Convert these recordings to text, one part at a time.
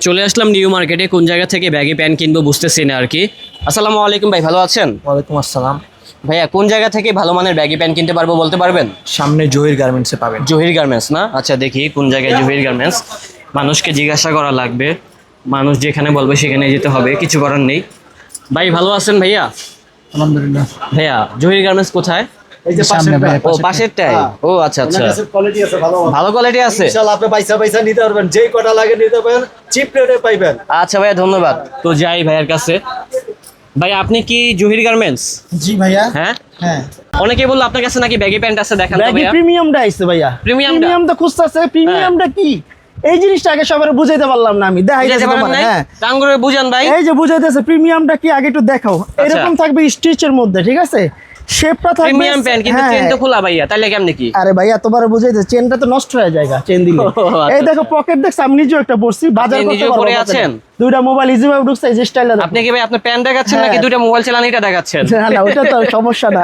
চলে আসলাম নিউ মার্কেটে, কোন জায়গা থেকে ব্যাগি প্যান্ট কিনবো বুঝতেছি না আর কি। আসসালামু আলাইকুম ভাই, ভালো আছেন? ওয়ালাইকুম আসসালাম। ভাইয়া কোন জায়গা থেকে ভালো মানের ব্যাগি প্যান্ট কিনতে পারবো বলতে পারবেন? সামনে জহির গার্মেন্টসে পাবেন। জহির গার্মেন্টস না? আচ্ছা দেখি কোন জায়গায় জহির গার্মেন্টস। মানুষকে জিজ্ঞাসা করা লাগবে, মানুষ যেখানে বলবে সেখানে যেতে হবে, কিছু করার নেই। ভাই ভালো আছেন ভাইয়া? আলহামদুলিল্লাহ। ভাইয়া জহির গার্মেন্টস কোথায়? এই যে সামনে ভাই, ও পাশেরটাই। ও আচ্ছা আচ্ছা, কোয়ালিটি আছে ভালো। ভালো কোয়ালিটি আছে। ইনশাআল্লাহ আপনি পয়সা নিতে পারবেন, যেই কটা লাগে নিতে পারবেন, চিপ রেটে পাইবেন। আচ্ছা ভাইয়া ধন্যবাদ। তো যাই ভাইয়ার কাছে। ভাই আপনি কি জহির গার্মেন্টস? জি ভাইয়া। হ্যাঁ হ্যাঁ, অনেকে বললো আপনার কাছে নাকি ব্যাগি প্যান্ট আছে, দেখান তো ব্যাগি ভাইয়া। প্রিমিয়ামটা আইছে ভাইয়া। প্রিমিয়ামটা? প্রিমিয়ামটা খুঁজতেছে, প্রিমিয়ামটা কি এই জিনিসটা আগে সবার বুঝাইতে পারলাম না আমি। দেখাইতেছি বুঝাইতে পারেন তোমার। নাই? হ্যাঁ, টান করে বুঝান ভাই। এই যে বুঝাইতেছে প্রিমিয়ামটা কি আগে একটু দেখাও। এরকম থাকবে স্টিচের মধ্যে, ঠিক আছে? শেপটা থাকবে প্রিমিয়াম প্যান্ট কিন্তু হ্যাঁ। চেন তো খোলা ভাইয়া, তাইলে কেমনে কি? আরে ভাইয়া তোমার বুঝাইতেছে, চেনটা তো নষ্ট হয়ে যায় চেন দিলে। ও, আচ্ছা, এই দেখো পকেট দেখছ, আমি নিজেও একটা পড়ছি, বাজার করতে নিজেও পারবো পরে না। আছেন? দুইটা মোবাইল ইজি ভাবে ঢুকছে, এই যে স্টাইলটা দেখো। আপনি কি ভাই আপনার প্যান্ট দেখাচ্ছেন হ্যাঁ। নাকি দুইটা মোবাইল চালানিটা দেখাচ্ছেন? না না, ওটা তো সমস্যা না।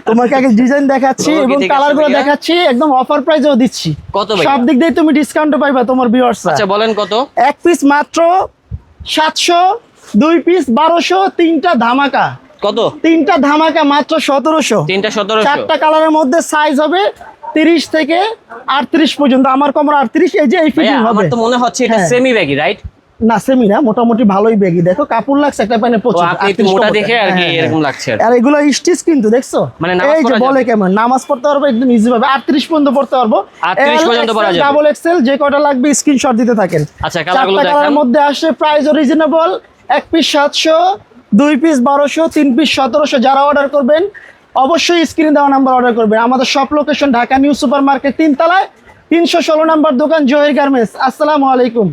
তোমাকে আগে ডিজাইন দেখাচ্ছি ওকে, এবং ঠিক আছে কালার গুলো ভাইয়া। দেখাচ্ছি, একদম অফার প্রাইসেও দিচ্ছি। কত ভাই? সব দিক দিয়ে তুমি ডিসকাউন্ট পাইবা তোমার ভিউয়ার্স। আচ্ছা বলেন কত? এক পিস মাত্র 700, দুই পিস 1200, তিনটা ধামাকা। কত? তিনটা ধামাকা মাত্র 1700। তিনটা 1700। চারটা কালারের মধ্যে সাইজ হবে 30 থেকে 38 পর্যন্ত। আমার কমর 38, এই যে এই ভাইয়া ফিটিং আমার হবে। তো মনে হচ্ছে এটা হ্যাঁ। Semi baggy, right? না সেমি না, মোটামুটি ভালোই বেগি। দেখো কাপড় লাগছে একটা প্যানে ও প্রচুর। আপনি একটু 38 মোটা কমরটা। দেখে আর কি হ্যাঁ, এরকম হ্যাঁ। লাগছে। আর এগুলো স্টিচ কিন্তু দেখছো, মানে নামাজ এই যে পড়া বলে যাবে? কেমন নামাজ পড়তে পারবো একদম ইজি ভাবে। 38 পর্যন্ত পড়তে পারবো। 38 পর্যন্ত পড়া যাবে। ডাবল এক্সেল যে কয়টা লাগবে স্ক্রিনশট দিতে থাকেন। আচ্ছা কালারগুলো চারটা দেখান। কালারের মধ্যে আসে, প্রাইস রিজনেবল। এক পিস 700, দুই পিস 1200, তিন পিস 1700। যারা অর্ডার করবেন অবশ্যই স্ক্রিনে দেওয়া নাম্বার অর্ডার করবেন। আমাদের shop location Dhaka new super market 3 তলায়, 316 নাম্বার দোকান জহির গার্মেন্টস। আসসালামু আলাইকুম।